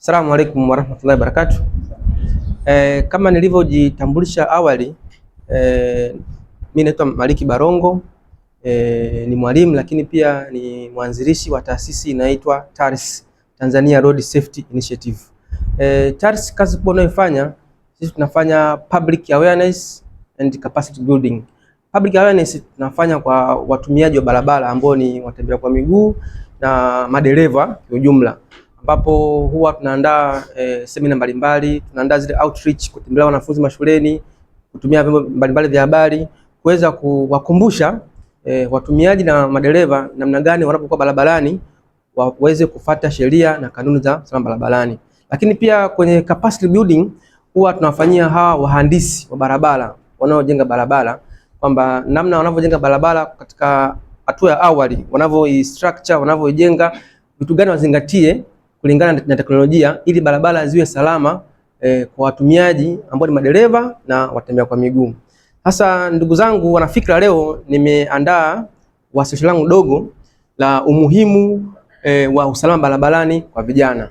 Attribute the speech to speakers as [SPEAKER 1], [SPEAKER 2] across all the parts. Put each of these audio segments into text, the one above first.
[SPEAKER 1] Asalamu alaykum warahmatullahi wabarakatuh. Kama nilivyojitambulisha awali, mimi naitwa Maliki Barongo, ni mwalimu lakini pia ni mwanzilishi wa taasisi inaitwa TARIS, Tanzania Road Safety Initiative. TARIS kazi kubwa tunayofanya sisi, tunafanya public awareness and capacity building. Public awareness tunafanya kwa watumiaji wa barabara ambao ni watembea kwa miguu na madereva kwa ujumla, ambapo huwa tunaandaa semina mbalimbali, tunaandaa zile outreach, kutembelea wanafunzi mashuleni, kutumia vyombo mbalimbali vya habari kuweza kuwakumbusha watumiaji na madereva namna gani wanapokuwa barabarani waweze kufuata sheria na kanuni za usalama barabarani. Lakini pia kwenye capacity building huwa tunawafanyia hawa wahandisi wa barabara wanaojenga barabara kwamba namna wanavyojenga barabara katika hatua ya awali, wanavyoistructure, wanavyoijenga, vitu gani wazingatie kulingana na teknolojia ili barabara ziwe salama kwa watumiaji ambao ni madereva na watembea kwa miguu. Sasa ndugu zangu wanafikra, leo nimeandaa wasilisho langu dogo la umuhimu wa usalama barabarani kwa vijana.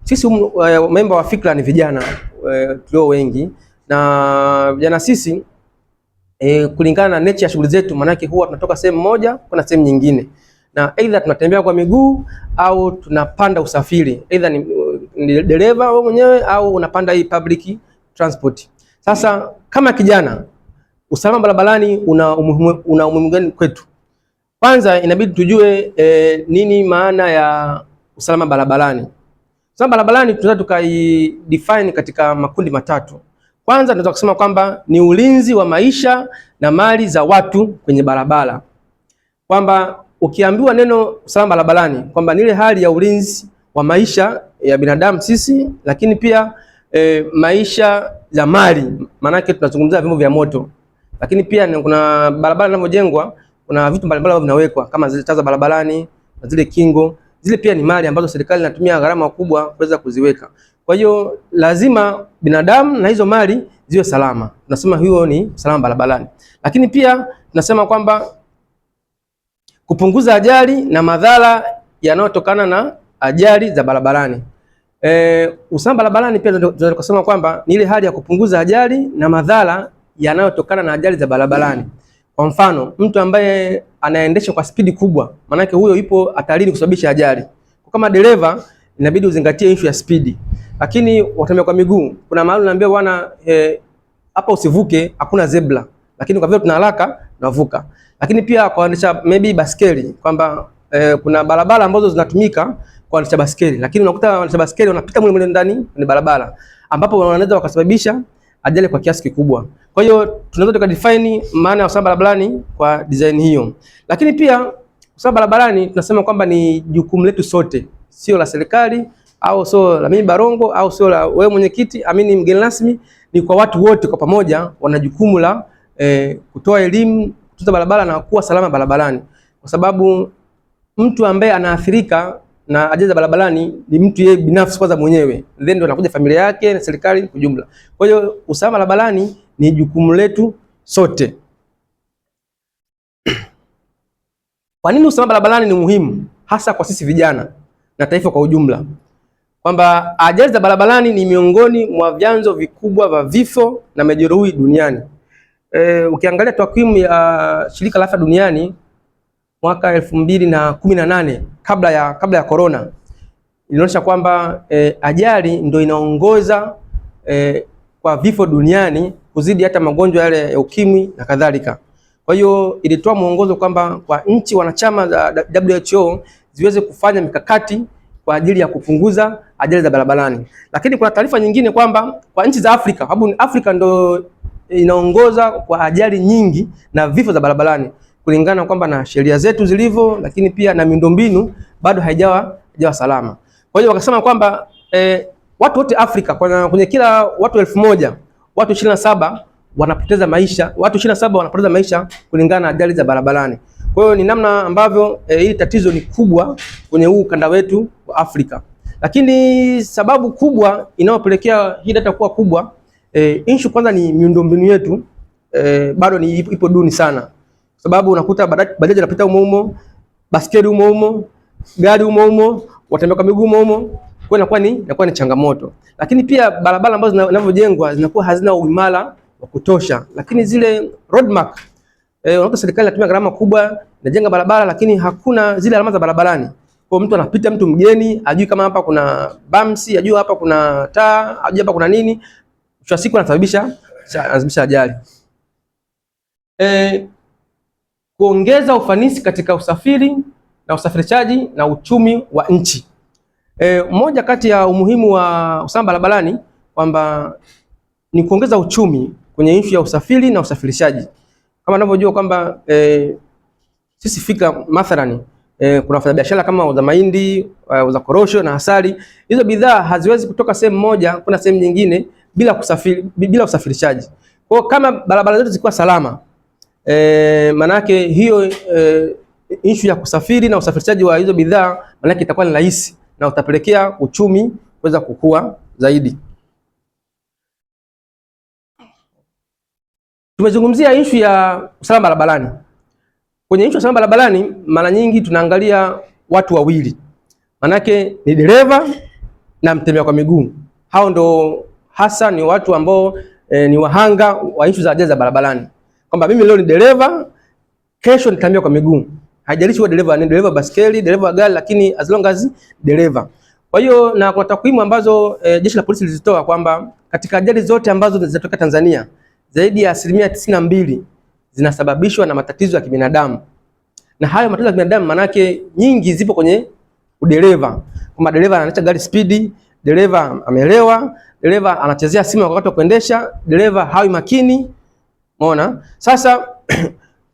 [SPEAKER 1] Sisi memba wa fikra ni vijana tulio wengi, na vijana sisi kulingana na nature ya shughuli zetu, manake huwa tunatoka sehemu moja kwenda sehemu nyingine, na aidha tunatembea kwa miguu au tunapanda usafiri, aidha ni dereva wewe mwenyewe au unapanda hii public transport. Sasa kama kijana, usalama barabarani una umuhimu gani kwetu? Kwanza inabidi tujue nini maana ya usalama barabarani. Usalama barabarani tunaweza tukai-define katika makundi matatu. Kwanza tunaweza kusema kwamba ni ulinzi wa maisha na mali za watu kwenye barabara. Kwamba ukiambiwa neno usalama barabarani kwamba ni ile hali ya ulinzi wa maisha ya binadamu sisi, lakini pia maisha ya mali, maana yake tunazungumzia vyombo vya moto. Lakini pia kuna barabara zinazojengwa, kuna vitu mbalimbali ambavyo vinawekwa kama zile taa za barabarani na zile kingo, zile pia ni mali ambazo serikali inatumia gharama kubwa kuweza kuziweka. Kwa hiyo lazima binadamu na hizo mali ziwe salama. Tunasema hiyo ni usalama barabarani. Lakini pia tunasema kwamba kupunguza ajali na madhara yanayotokana na ajali za barabarani. Usalama barabarani pia tunaweza kusema kwamba ni ile hali ya kupunguza ajali na madhara yanayotokana na ajali za barabarani. Kwa mfano, mtu ambaye anaendesha kwa spidi kubwa, maanake huyo ipo hatarini kusababisha ajali. Kama dereva inabidi uzingatie issue ya spidi. Lakini watembea kwa miguu, kuna mahali unaambiwa bwana, hapa usivuke, hakuna zebra. Lakini kwa vile tuna haraka tunavuka. Lakini pia kwa waendesha maybe baskeli, kwamba kuna barabara ambazo zinatumika kwa waendesha baskeli, lakini unakuta waendesha baskeli wanapita mule ndani kwenye barabara, ambapo wanaweza wakasababisha ajali kwa kiasi kikubwa. Kwa hiyo tunaweza tukadefine maana ya usalama barabarani kwa design hiyo. Lakini pia usalama barabarani tunasema kwamba ni jukumu letu sote, sio la serikali au sio la mimi Barongo au sio la wewe mwenyekiti, amini mgeni rasmi, ni kwa watu wote kwa pamoja wana jukumu la kutoa elimu, kutunza barabara na kuwa salama barabarani. Kwa sababu mtu ambaye anaathirika na ajali za barabarani ni mtu yeye binafsi kwanza mwenyewe, then ndio anakuja familia yake na serikali kwa jumla. Kwa hiyo usalama barabarani ni jukumu letu sote. Kwa nini usalama barabarani ni muhimu hasa kwa sisi vijana na taifa kwa ujumla? Kwamba ajali za barabarani ni miongoni mwa vyanzo vikubwa vya vifo na majeruhi duniani. Ukiangalia takwimu ya Shirika la Afya Duniani mwaka 2018 kabla ya corona, inaonyesha kwamba ajali ndio inaongoza kwa vifo duniani kuzidi hata magonjwa yale ya ukimwi na kadhalika. Kwa hiyo ilitoa mwongozo kwamba kwa nchi wanachama za WHO ziweze kufanya mikakati kwa ajili ya kupunguza ajali za barabarani. Lakini kuna taarifa nyingine kwamba kwa nchi za Afrika, sababu Afrika ndio inaongoza kwa ajali nyingi na vifo za barabarani kulingana kwamba na sheria zetu zilivyo, lakini pia na miundombinu bado haijawa salama. Kwa hiyo wakasema kwamba watu wote Afrika kwenye kila watu 1000 watu 27 wanapoteza maisha, watu 27 wanapoteza maisha kulingana na ajali za barabarani. Kwa hiyo ni namna ambavyo hili tatizo ni kubwa kwenye huu ukanda wetu wa Afrika. Lakini sababu kubwa inayopelekea hii data kuwa kubwa, issue kwanza ni miundombinu yetu bado ni ipo duni sana. Sababu unakuta bajaji inapita humo humo, baskeli humo humo, gari humo humo, watembea kwa miguu humo, kwa inakuwa ni changamoto. Lakini pia barabara ambazo zinavyojengwa zinakuwa hazina uimara wa kutosha, lakini zile roadmark unakuta serikali inatumia gharama kubwa inajenga barabara, lakini hakuna zile alama za barabarani. Kwa mtu anapita, mtu mgeni ajui kama hapa kuna bumps, ajui hapa kuna taa, ajui hapa kuna nini, mwisho wa siku anasababisha ajali. Kuongeza ufanisi katika usafiri na usafirishaji na uchumi wa nchi. Moja kati ya umuhimu wa usalama barabarani kwamba ni kuongeza uchumi kwenye nchi ya usafiri na usafirishaji. Kama unavyojua kwamba sisi fika mathalani kuna wafanyabiashara kama wauza mahindi, wauza korosho na asali. Hizo bidhaa haziwezi kutoka sehemu moja kwenda sehemu nyingine bila usafirishaji. Kwa kama barabara zetu zikuwa salama, manake hiyo issue ya kusafiri na usafirishaji wa hizo bidhaa manake itakuwa ni rahisi na utapelekea uchumi kuweza kukua zaidi. Tumezungumzia issue ya usalama barabarani. Kwenye issue ya usalama barabarani mara nyingi tunaangalia watu wawili. Manake ni dereva na mtembea kwa miguu. Hao ndo hasa ni watu ambao ni wahanga wa issue za ajali za barabarani. Kwamba mimi leo ni dereva, kesho nitembea kwa miguu. Haijalishi wewe dereva ni dereva baskeli, dereva wa gari, lakini as long as dereva. Kwa hiyo na kwa takwimu ambazo jeshi la polisi lilizitoa kwamba katika ajali zote ambazo zinatokea Tanzania zaidi ya 92% zinasababishwa na matatizo ya kibinadamu. Na hayo matatizo ya kibinadamu manake nyingi zipo kwenye udereva. Kama dereva anaendesha gari speed, dereva amelewa, dereva anachezea simu wakati wa kuendesha, dereva hawi makini. Umeona? Sasa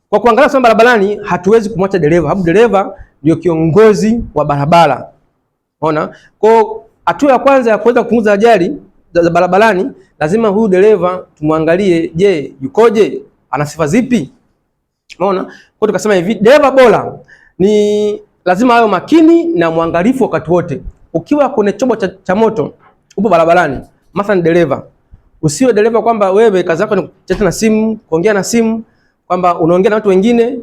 [SPEAKER 1] kwa kuangalia usalama barabarani hatuwezi kumwacha dereva. Sababu dereva ndio kiongozi wa barabara. Umeona? Kwa hatua ya kwanza ya kuweza kupunguza ajali za barabarani lazima huyu dereva tumwangalie, je, yukoje? Ana sifa zipi? Umeona? Kwa tukasema hivi, dereva bora ni lazima awe makini na mwangalifu wakati wote. Ukiwa kwenye chombo cha moto upo barabarani, mathalan dereva, usiwe dereva kwamba wewe kazi yako ni kuchata na simu, kuongea na simu, kwamba unaongea na watu wengine.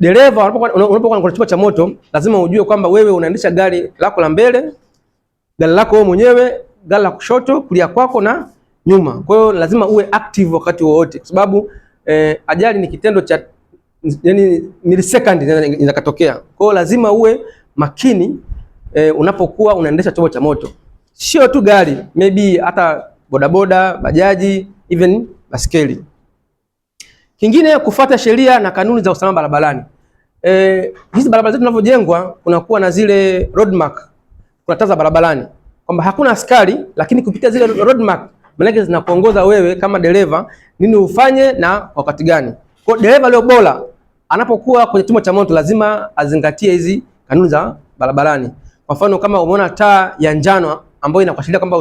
[SPEAKER 1] Dereva unapokuwa kwenye chombo cha moto lazima ujue kwamba wewe unaendesha gari lako la mbele, gari lako wewe mwenyewe, gari la kushoto, kulia kwako na nyuma. Kwa hiyo lazima uwe active wakati wote kwa sababu ajali ni kitendo cha millisecond inakatokea. Kwa hiyo lazima uwe makini unapokuwa unaendesha chombo cha moto. Sio tu gari, maybe hata bodaboda, bajaji, even baskeli. Kingine kufuata sheria na kanuni za usalama barabarani. Hizi barabara zetu zinavyojengwa kunakuwa na zile roadmark. Kuna taa za barabarani. Kwamba hakuna askari lakini kupitia zile roadmark maana zinakuongoza wewe kama dereva nini ufanye na wakati gani. Kwa dereva leo bora anapokuwa kwenye chombo cha moto lazima azingatie hizi kanuni za barabarani. Kwa mfano kama umeona taa ya njano ambayo inakuashiria kwamba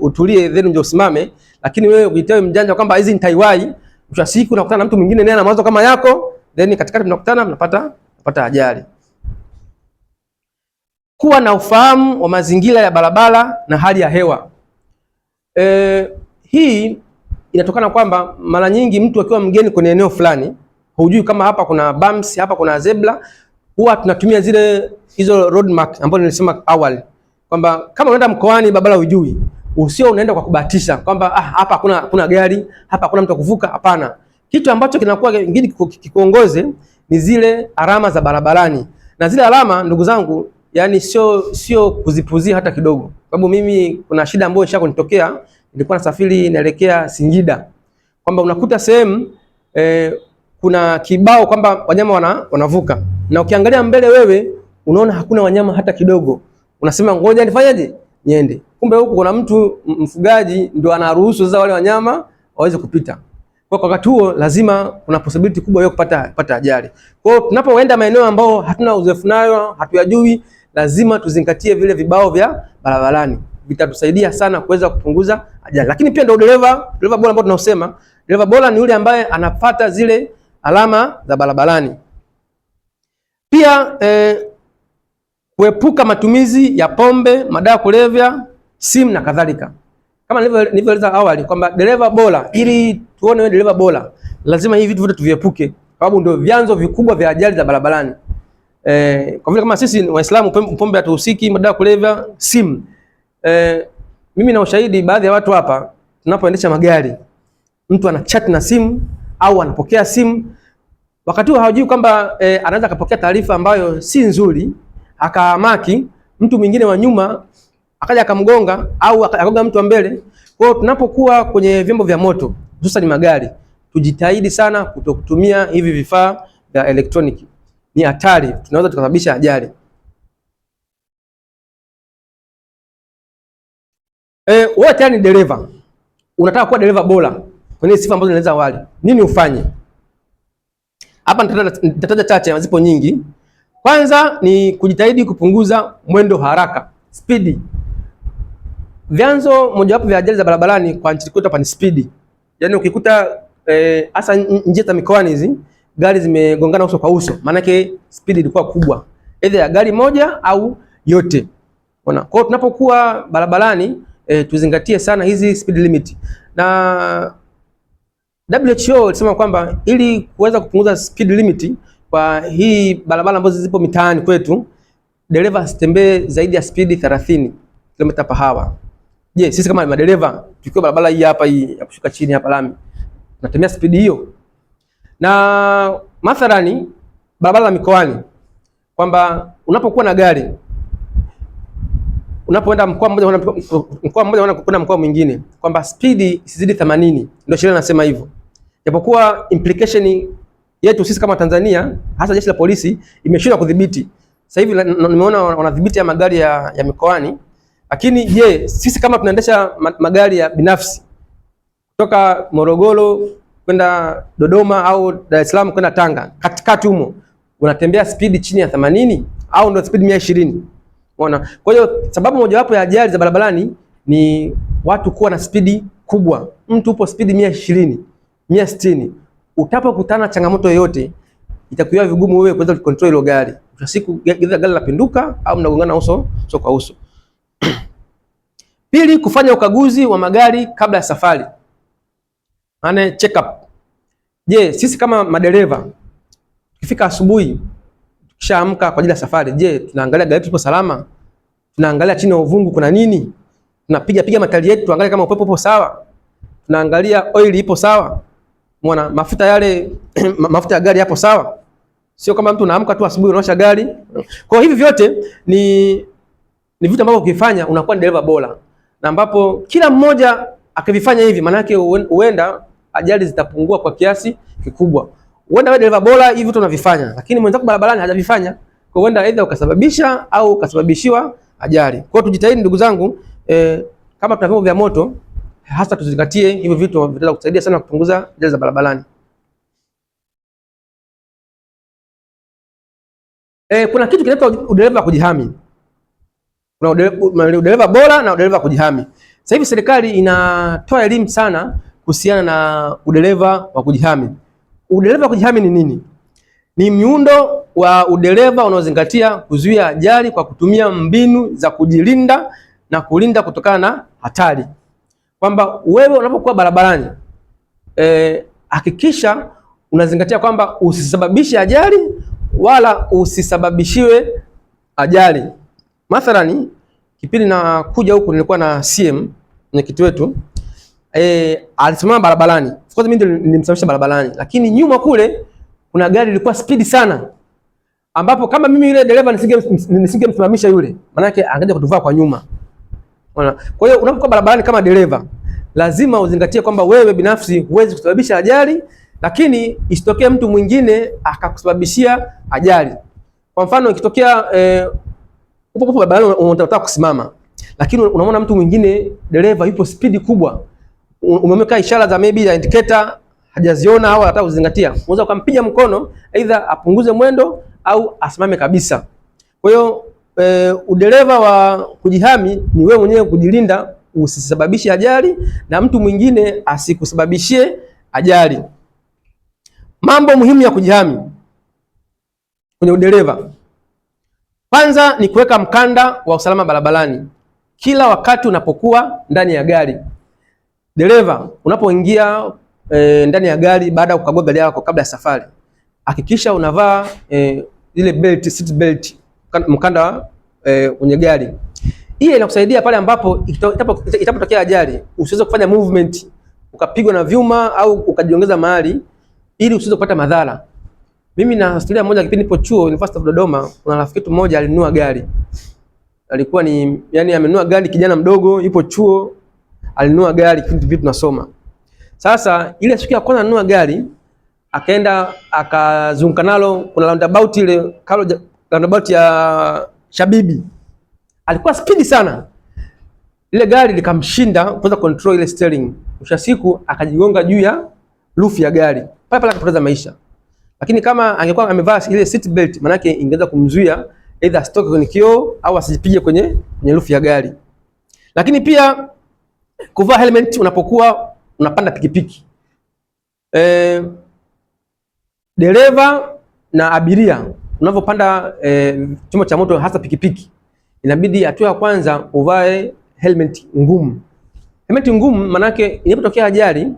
[SPEAKER 1] utulie then ndio usimame, lakini wewe ukitoa mjanja kwamba hizi nitaiwai, mwisho siku unakutana na mtu mwingine naye ana mawazo kama yako, then katikati tunakutana mnapata ajali. Kuwa na ufahamu wa mazingira ya barabara na hali ya hewa. Hii inatokana kwamba mara nyingi mtu akiwa mgeni kwenye eneo fulani, hujui kama hapa kuna bumps, hapa kuna zebra, huwa tunatumia hizo roadmark ambazo nilisema awali. Kwamba kama unaenda mkoani barabara hujui, usio unaenda kwa kubahatisha kwamba hapa kuna gari, hapa kuna mtu kuvuka, hapana. Kitu ambacho kinakuwa kingine kikuongoze ni zile alama za barabarani. Na zile alama ndugu zangu, yani sio kuzipuzia hata kidogo. Sababu mimi kuna shida ambayo ishakunitokea, nilikuwa nasafiri naelekea Singida. Kwamba unakuta sehemu kuna kibao kwamba wanyama wanavuka. Na ukiangalia mbele wewe unaona hakuna wanyama hata kidogo. Unasema ngoja nifanyaje? Niende. Kumbe huko kuna mtu mfugaji ndio anaruhusu sasa wale wanyama waweze kupita. Kwa wakati huo lazima kuna possibility kubwa ya kupata ajali. Kwa hiyo tunapoenda maeneo ambao hatuna uzoefu nayo, hatuyajui, lazima tuzingatie vile vibao vya barabarani. Vitatusaidia sana kuweza kupunguza ajali. Lakini pia ndio dereva bora ambao tunaosema, dereva bora ni yule ambaye anafuata zile alama za barabarani. Pia kuepuka matumizi ya pombe, madawa kulevya, simu na kadhalika. Kama nilivyoeleza awali kwamba dereva bora, ili tuone wewe dereva bora, lazima hivi vitu vyote tuviepuke, sababu ndio vyanzo vikubwa vya ajali za barabarani. Kwa vile kama sisi Waislamu pombe hatuhusiki, madawa kulevya, simu. Mimi na ushahidi, baadhi ya watu hapa tunapoendesha magari, mtu ana chat na simu au anapokea simu, wakati huo hawajui kwamba anaweza akapokea taarifa ambayo si nzuri, akaamaki mtu mwingine wa nyuma akaja akamgonga au akagonga mtu wa mbele. Kwa hiyo tunapokuwa kwenye vyombo vya moto, hususan magari, tujitahidi sana kutokutumia hivi vifaa vya elektroniki. Ni hatari, tunaweza tukasababisha ajali. Wewe tayari ni dereva, unataka kuwa dereva bora kwenye sifa ambazo nilieleza awali, nini ufanye? Hapa nitataja chache, zipo nyingi. Kwanza ni kujitahidi kupunguza mwendo haraka, speed. Vyanzo mojawapo vya ajali za barabarani kwa nchi yetu hapa ni speed. Yaani ukikuta hasa njia za mikoani hizi gari zimegongana uso kwa uso, maana yake speed ilikuwa kubwa, either ya gari moja au yote. Unaona? Kwa hiyo tunapokuwa barabarani tuzingatie sana hizi speed limit. Na WHO ilisema kwamba ili kuweza kupunguza speed limit kwa hii barabara ambazo zipo mitaani kwetu, dereva asitembee zaidi ya speed 30 km/h. Je, sisi kama madereva tukiwa barabara hii hapa, hii ya kushuka chini hapa lami, tunatembea speed hiyo? Na mathalani barabara la mikoani, kwamba unapokuwa na gari unapoenda mkoa mmoja kwenda mkoa mwingine, kwamba speed isizidi 80, ndio sheria inasema hivyo. Japokuwa implication yetu sisi kama Tanzania, hasa jeshi la polisi, imeshindwa kudhibiti. Sasa hivi nimeona wanadhibiti ya magari ya mikoani, lakini je, sisi kama tunaendesha magari ya binafsi kutoka Morogoro kwenda Dodoma au Dar es Salaam kwenda Tanga, katikati humo unatembea speed chini ya 80 au ndio speed 120? Unaona? Kwa hiyo sababu mojawapo ya ajali za barabarani ni watu kuwa na spidi kubwa. Mtu upo spidi 120, 160, utapokutana changamoto yoyote itakuwa vigumu wewe kuweza kucontrol hilo gari. Kwa siku gari lapinduka au mnagongana uso kwa uso. Pili, kufanya ukaguzi wa magari kabla ya safari. Maana check up. Je, sisi kama madereva tukifika asubuhi tukishaamka kwa ajili ya safari, je, tunaangalia gari lipo salama? Tunaangalia chini ya uvungu kuna nini? Tunapiga matali yetu tuangalie kama upepo upo sawa? Tunaangalia oil ipo sawa? Muona mafuta yale mafuta ya gari yapo sawa? Sio kama mtu unaamka tu asubuhi unaosha gari. Kwa hivi vyote ni vitu ambavyo ukifanya unakuwa ni dereva bora. Na ambapo kila mmoja akivifanya hivi, maana yake huenda ajali zitapungua kwa kiasi kikubwa. Huenda wewe dereva bora hivi vitu unavifanya, lakini mwenzako barabarani hajavifanya, kwa huenda aidha ukasababisha au ukasababishiwa ajali. Kwa hiyo tujitahidi ndugu zangu, kama tuna vyombo vya moto, hasa tuzingatie hivi vitu, vitaweza kusaidia sana kupunguza ajali za barabarani. Kuna kitu kinaitwa udereva kujihami. Kuna udereva bora na udereva kujihami. Sasa hivi serikali inatoa elimu sana kuhusiana na udereva wa kujihami. Udereva wa kujihami ni nini? Ni miundo wa udereva unaozingatia kuzuia ajali kwa kutumia mbinu za kujilinda na kulinda kutokana na hatari. Kwamba wewe unapokuwa barabarani, hakikisha unazingatia kwamba usisababishe ajali wala usisababishiwe ajali. Mathalani, kipindi na kuja huku nilikuwa na CM mwenyekiti wetu, alisimama barabarani. Of course mimi ndio nilimsimamisha barabarani, lakini nyuma kule kuna gari lilikuwa speed sana, ambapo kama mimi yule dereva nisingemsimamisha yule, maana yake angeja kutuvaa kwa nyuma. Unaona? Kwa hiyo unapokuwa barabarani kama dereva, lazima uzingatie kwamba wewe binafsi huwezi kusababisha ajali, lakini isitokee mtu mwingine akakusababishia ajali. Kwa mfano ikitokea upo barabarani unataka kusimama, lakini unaona mtu mwingine dereva yupo speed kubwa, umemweka ishara za maybe ya indicator hajaziona au hata uzingatia, unaweza kumpiga mkono aidha apunguze mwendo au asimame kabisa. Kwa hiyo udereva wa kujihami ni wewe mwenyewe kujilinda usisababishe ajali na mtu mwingine asikusababishie ajali. Mambo muhimu ya kujihami kwenye udereva. Kwanza ni kuweka mkanda wa usalama barabarani kila wakati unapokuwa ndani ya gari. Dereva, unapoingia ndani ya gari baada ya kukagua gari yako kabla ya safari, hakikisha unavaa ile belt, seat belt, mkanda kwenye gari. Hii inakusaidia pale ambapo itapotokea ajali usiweze kufanya movement ukapigwa na vyuma au ukajiongeza mahali ili usiweze kupata madhara. Mimi na historia moja kipindi nipo chuo University of Dodoma, kuna rafiki yetu mmoja alinunua gari. Alikuwa ni yani amenunua gari, kijana mdogo yupo chuo, alinunua gari kipindi vipi tunasoma. Sasa ile siku ya kwanza alinunua gari, akaenda akazunguka nalo, kuna roundabout ile roundabout ya Shabibi. Alikuwa spidi sana. Ile gari likamshinda kuweza control ile steering. Mwisho siku akajigonga juu ya roof ya gari. Pale pale akapoteza maisha. Lakini kama angekuwa amevaa ile seat belt, maana yake ingeweza kumzuia either stoke kwenye kioo au asijipige kwenye roof ya gari. Lakini pia kuvaa helmet unapokuwa unapanda pikipiki. Dereva na abiria unavyopanda chombo cha moto hasa pikipiki, inabidi hatua ya kwanza uvae helmet ngumu. Helmet ngumu maana yake inapotokea ajali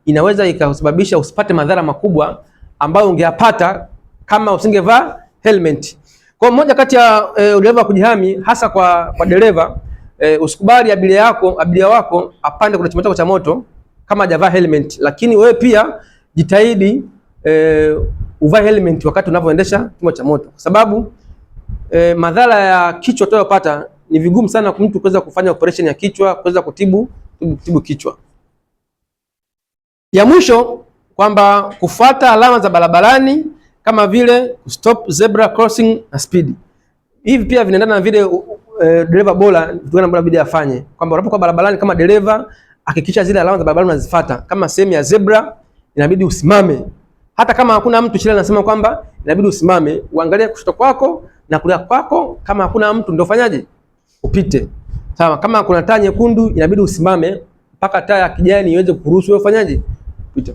[SPEAKER 1] inaweza ikasababisha usipate madhara makubwa ambayo ungeyapata kama usingevaa helmet. Kwa moja kati ya dereva wa kujihami hasa kwa dereva, usikubali abiria wako apande kwenye chombo chako cha moto kama hajavaa helmet, lakini wewe pia jitahidi uvae helmet wakati unavyoendesha chombo cha moto, kwa sababu madhara ya kichwa utayopata ni vigumu sana kwa mtu kuweza kufanya operation ya kichwa, kuweza kutibu kichwa. Ya mwisho kwamba kufuata alama za barabarani kama vile stop, zebra crossing na speed. Hivi pia vinaendana na vile dereva bora inabidi afanye, kwamba unapokuwa barabarani kama dereva hakikisha zile alama za barabarani unazifuata. Kama sehemu ya zebra inabidi usimame. Hata kama hakuna mtu, sheria inasema kwamba inabidi usimame, uangalie kushoto kwako na kulia kwako, kama hakuna mtu ndio fanyaje? Upite. Sawa, kama kuna taa nyekundu inabidi usimame mpaka taa ya kijani iweze kuruhusu wewe ufanyaje? Pita.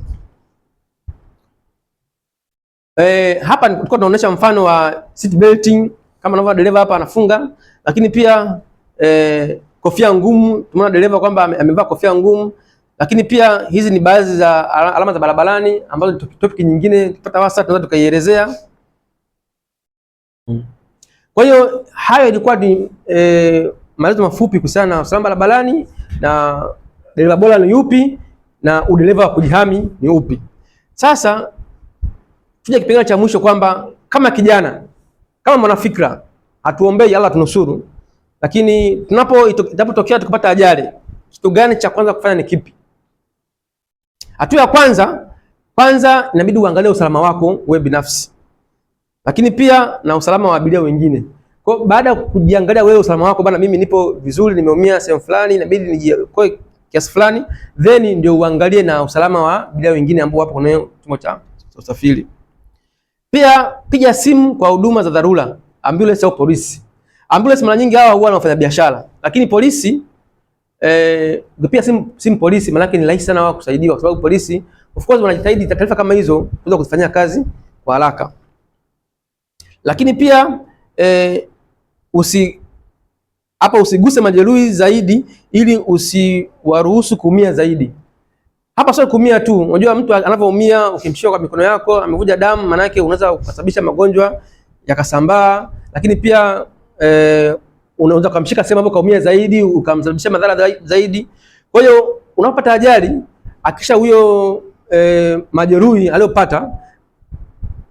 [SPEAKER 1] Hapa tulikuwa tunaonyesha mfano wa seat belting kama unavyoona dereva hapa anafunga, lakini pia kofia ngumu, tumeona dereva kwamba amevaa kofia ngumu, lakini pia hizi ni baadhi za alama za barabarani ambazo topic nyingine tupata wasa tunaweza tukaielezea. Kwa hiyo hayo ilikuwa ni maelezo mafupi kuhusiana na usalama barabarani na dereva bora ni yupi na udereva wa kujihami ni upi. Sasa tuje kipengele cha mwisho kwamba kama kijana, kama mwanafikra, hatuombei Allah tunusuru, lakini inapotokea tukapata ajali, kitu gani cha kwanza kufanya ni kipi? Hatua ya kwanza inabidi uangalie usalama wako wewe binafsi, lakini pia na usalama wa abiria wengine. Kwa baada ya kujiangalia wewe usalama wako, bana mimi nipo vizuri, nimeumia sehemu fulani, inabidi nijiokoe kiasi fulani, then ndio uangalie na usalama wa abiria wengine ambao wapo kwenye chombo cha usafiri. Pia piga simu kwa huduma za dharura, ambulance au polisi. Ambulance mara nyingi hawa huwa wanafanya biashara, lakini polisi pia simu polisi, maana yake ni rahisi sana wao kusaidiwa, kwa sababu polisi of course wanajitahidi taarifa kama hizo kuweza kufanyia kazi kwa haraka. Lakini pia usiguse majeruhi zaidi ili usiwaruhusu kuumia zaidi. Hapa sio kuumia tu. Unajua mtu anapoumia ukimshika kwa mikono yako amevuja damu, maana yake unaweza kusababisha magonjwa yakasambaa, lakini pia unaweza kumshika sehemu ambapo kaumia zaidi ukamsababishia madhara zaidi. Kwa hiyo unapopata ajali, akisha huyo majeruhi aliyopata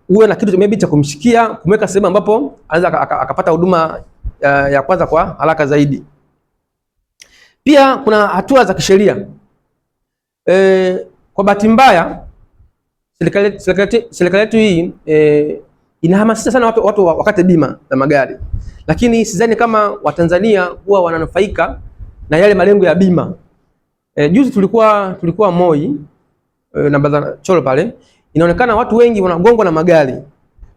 [SPEAKER 1] uwe na kitu maybe cha kumshikia, kumweka sehemu ambapo anaweza akapata huduma ya kwanza kwa haraka zaidi. Pia kuna hatua za kisheria. Kwa bahati mbaya serikali yetu hii inahamasisha sana watu wakate bima za magari, lakini sidhani kama Watanzania huwa wananufaika na yale malengo ya bima. Juzi tulikuwa Moi na Baza Cholo pale, inaonekana watu wengi wanagongwa na magari,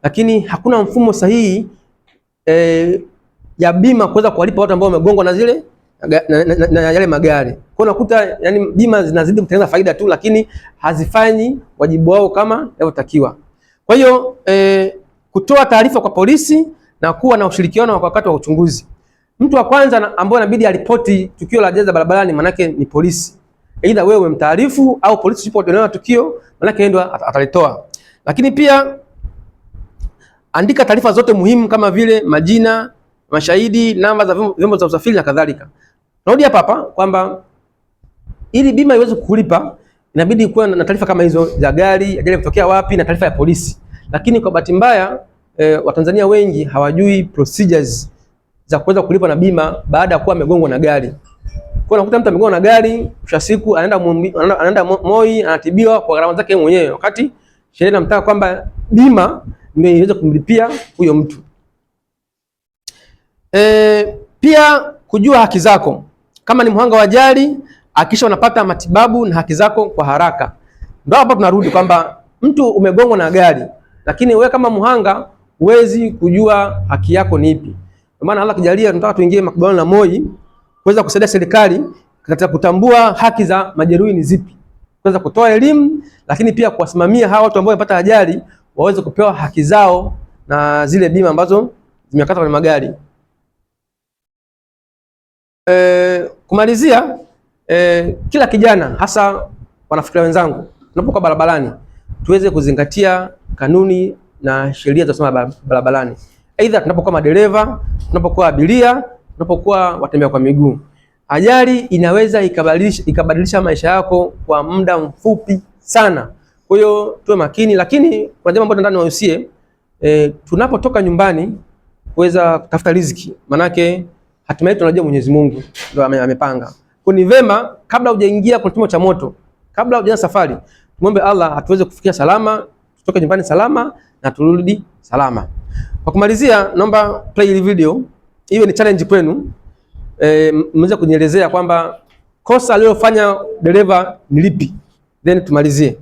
[SPEAKER 1] lakini hakuna mfumo sahihi ya bima kuweza kuwalipa watu ambao wamegongwa na zile na yale magari. Kwa unakuta yani bima zinazidi kutengeneza faida tu, lakini hazifanyi wajibu wao kama inavyotakiwa. Kwa hiyo kutoa taarifa kwa polisi na kuwa na ushirikiano wakati wa uchunguzi. Mtu wa kwanza ambaye inabidi aripoti tukio la ajali barabarani manake ni polisi. Aidha wewe umemtaarifu au polisi yupo eneo la tukio, manake ndio atalitoa. Lakini pia andika taarifa zote muhimu kama vile majina, mashahidi, namba za vyombo za usafiri na kadhalika. Narudi hapa kwamba ili bima iweze kukulipa inabidi kuwa na taarifa kama hizo za gari, ajali kutokea wapi, na taarifa ya polisi. Lakini kwa bahati mbaya Watanzania wengi hawajui procedures za kuweza kulipa na bima baada ya kuwa amegongwa na gari. Kwa unakuta mtu amegongwa na gari, kisha siku anaenda Moi, anatibiwa kwa gharama zake mwenyewe, wakati sheria inamtaka kwamba bima ndio iweze kumlipia huyo mtu. Pia kujua haki zako. Kama ni mhanga wa ajali, hakikisha unapata matibabu na haki zako kwa haraka. Ndio hapo tunarudi kwamba mtu umegongwa na gari, lakini wewe kama mhanga huwezi kujua haki yako ni ipi. Kwa maana Allah kijalia tunataka tuingie makubaliano na Moi kuweza kusaidia serikali katika kutambua haki za majeruhi ni zipi. Kuweza kutoa elimu, lakini pia kuwasimamia hawa watu ambao wamepata ajali waweze kupewa haki zao na zile bima ambazo zimekata kwenye magari. Kumalizia, kila kijana, hasa wanafikira wenzangu, tunapokuwa barabarani tuweze kuzingatia kanuni na sheria za usalama barabarani. Aidha tunapokuwa madereva, tunapokuwa abiria, tunapokuwa watembea kwa miguu. Ajali inaweza ikabadilisha maisha yako kwa muda mfupi sana. Kwa hiyo tuwe makini, lakini kuna jambo ambalo ndani wahusie, tunapotoka nyumbani kuweza kutafuta riziki. Manake hatimaye tunajua Mwenyezi Mungu ndio amepanga. Kwa ni vema kabla hujaingia kwa chombo cha moto, kabla hujaanza safari, muombe Allah atuweze kufikia salama, tutoke nyumbani salama na turudi salama. Kwa kumalizia, naomba play hii video. Hiyo ni challenge kwenu. Mweze kunielezea kwamba kosa alilofanya dereva ni lipi, then tumalizie.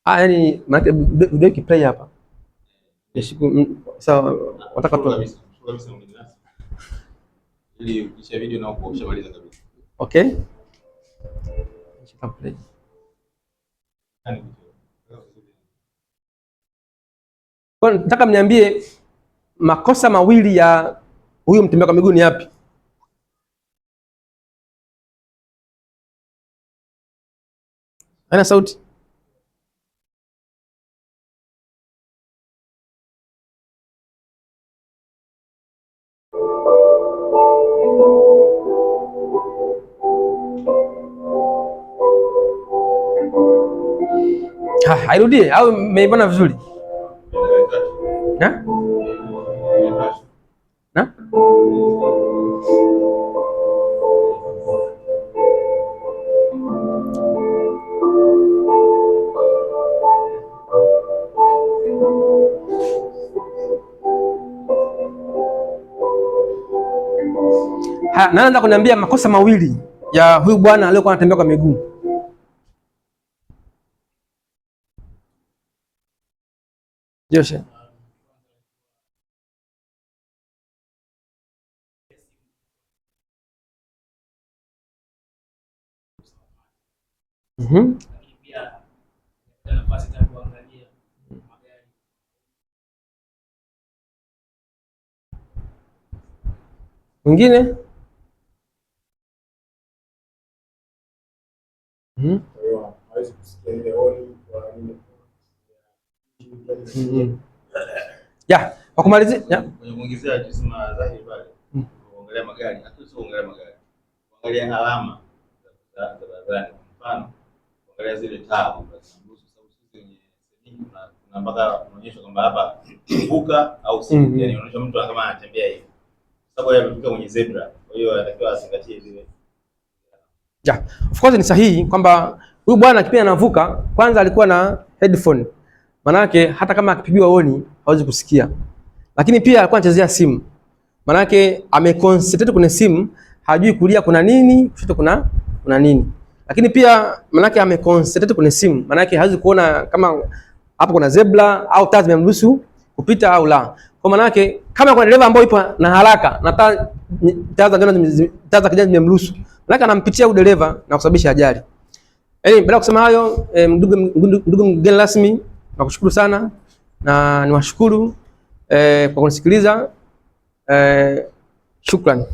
[SPEAKER 1] Yani maana video ikiplay hapa sawa, wataka tu ili kisha video na uko ushamaliza kabisa. Okay, play. Kwa nataka mniambie makosa mawili ya huyu mtembea kwa miguu ni yapi? Ana sauti? Hairudie au mmeivana vizuri? Na? Na? Naanza kuniambia makosa mawili ya huyu bwana aliyokuwa anatembea kwa miguu. Joshe. Mwingine? Ya, kwa kumalizia,
[SPEAKER 2] kuongezea tusema dhahiri pale. Kuangalia magari, hata sio kuangalia magari. Kuangalia alama za barabarani. Mfano, kuangalia zile taa ambazo sababu sisi wenye kuna mpaka kuonyesha kwamba hapa vuka au si, yani unaonyesha mtu kama anatembea hivi. Sababu yeye amefika kwenye zebra. Kwa hiyo anatakiwa azingatie zile.
[SPEAKER 1] Ja, of course ni sahihi kwamba huyu bwana kipindi anavuka kwanza alikuwa na headphone. Manake hata kama akipigiwa honi hawezi kusikia. Lakini pia alikuwa anachezea simu. Manake ameconcentrate kwenye simu, hajui kulia kuna nini, kushoto kuna nini. Lakini pia manake ameconcentrate kwenye simu, manake hawezi kuona kama hapo kuna zebra au taa zimemruhusu kupita au la. Kwa manake kama kuna dereva ambaye ipo na haraka na taa za kijani zimemruhusu, manake anampitia huyo dereva na kusababisha ajali. Baada ya kusema hayo, ndugu mgeni rasmi, nakushukuru sana na niwashukuru kwa kunisikiliza. Shukrani.